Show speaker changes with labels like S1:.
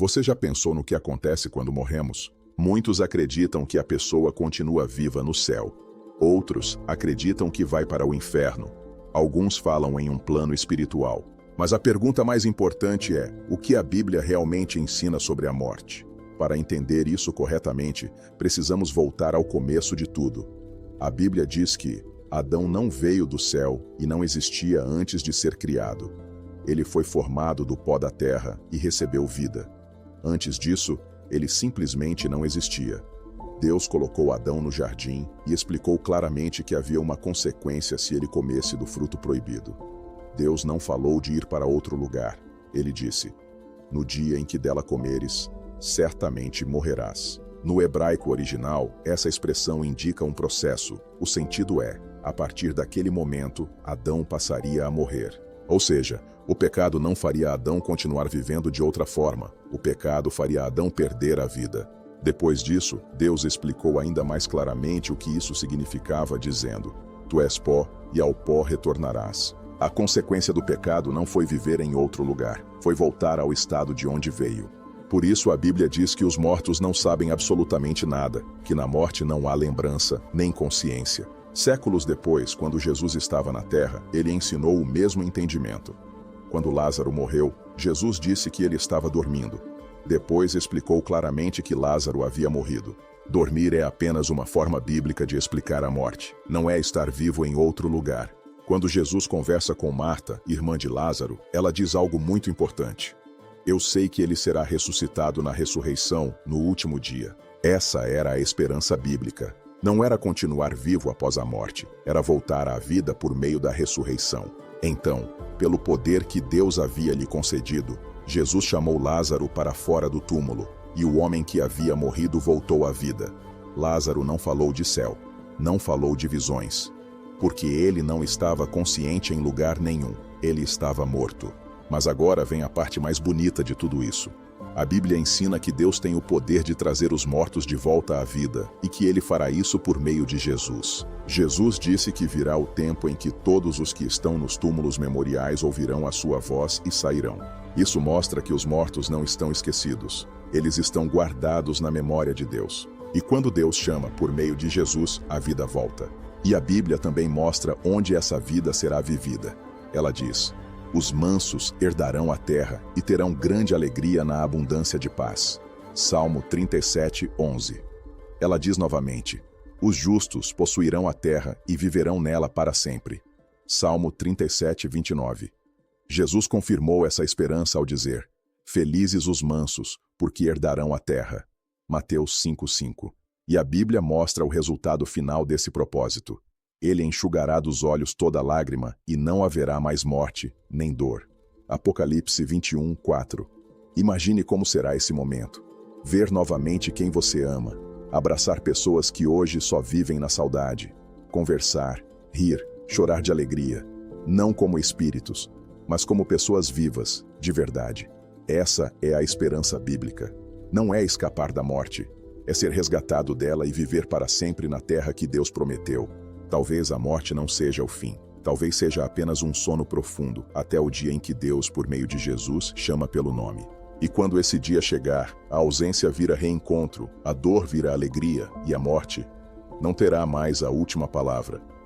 S1: Você já pensou no que acontece quando morremos? Muitos acreditam que a pessoa continua viva no céu. Outros acreditam que vai para o inferno. Alguns falam em um plano espiritual. Mas a pergunta mais importante é: o que a Bíblia realmente ensina sobre a morte? Para entender isso corretamente, precisamos voltar ao começo de tudo. A Bíblia diz que Adão não veio do céu e não existia antes de ser criado. Ele foi formado do pó da terra e recebeu vida. Antes disso, ele simplesmente não existia. Deus colocou Adão no jardim e explicou claramente que havia uma consequência se ele comesse do fruto proibido. Deus não falou de ir para outro lugar. Ele disse: "No dia em que dela comeres, certamente morrerás." No hebraico original, essa expressão indica um processo. O sentido é: a partir daquele momento, Adão passaria a morrer. Ou seja, o pecado não faria Adão continuar vivendo de outra forma. O pecado faria Adão perder a vida. Depois disso, Deus explicou ainda mais claramente o que isso significava, dizendo: "Tu és pó, e ao pó retornarás." A consequência do pecado não foi viver em outro lugar, foi voltar ao estado de onde veio. Por isso a Bíblia diz que os mortos não sabem absolutamente nada, que na morte não há lembrança, nem consciência. Séculos depois, quando Jesus estava na terra, ele ensinou o mesmo entendimento. Quando Lázaro morreu, Jesus disse que ele estava dormindo. Depois explicou claramente que Lázaro havia morrido. Dormir é apenas uma forma bíblica de explicar a morte, não é estar vivo em outro lugar. Quando Jesus conversa com Marta, irmã de Lázaro, ela diz algo muito importante: "Eu sei que ele será ressuscitado na ressurreição, no último dia." Essa era a esperança bíblica. Não era continuar vivo após a morte, era voltar à vida por meio da ressurreição. Então, pelo poder que Deus havia lhe concedido, Jesus chamou Lázaro para fora do túmulo, e o homem que havia morrido voltou à vida. Lázaro não falou de céu, não falou de visões, porque ele não estava consciente em lugar nenhum, ele estava morto. Mas agora vem a parte mais bonita de tudo isso. A Bíblia ensina que Deus tem o poder de trazer os mortos de volta à vida e que ele fará isso por meio de Jesus. Jesus disse que virá o tempo em que todos os que estão nos túmulos memoriais ouvirão a sua voz e sairão. Isso mostra que os mortos não estão esquecidos. Eles estão guardados na memória de Deus. E quando Deus chama por meio de Jesus, a vida volta. E a Bíblia também mostra onde essa vida será vivida. Ela diz: "Os mansos herdarão a terra e terão grande alegria na abundância de paz." Salmo 37, 11. Ela diz novamente: "Os justos possuirão a terra e viverão nela para sempre." Salmo 37, 29. Jesus confirmou essa esperança ao dizer: "Felizes os mansos, porque herdarão a terra." Mateus 5:5. E a Bíblia mostra o resultado final desse propósito. Ele enxugará dos olhos toda lágrima, e não haverá mais morte, nem dor. Apocalipse 21:4. Imagine como será esse momento. Ver novamente quem você ama, abraçar pessoas que hoje só vivem na saudade, conversar, rir, chorar de alegria, não como espíritos, mas como pessoas vivas, de verdade. Essa é a esperança bíblica. Não é escapar da morte, é ser resgatado dela e viver para sempre na terra que Deus prometeu. Talvez a morte não seja o fim. Talvez seja apenas um sono profundo, até o dia em que Deus, por meio de Jesus, chama pelo nome. E quando esse dia chegar, a ausência vira reencontro, a dor vira alegria, e a morte não terá mais a última palavra.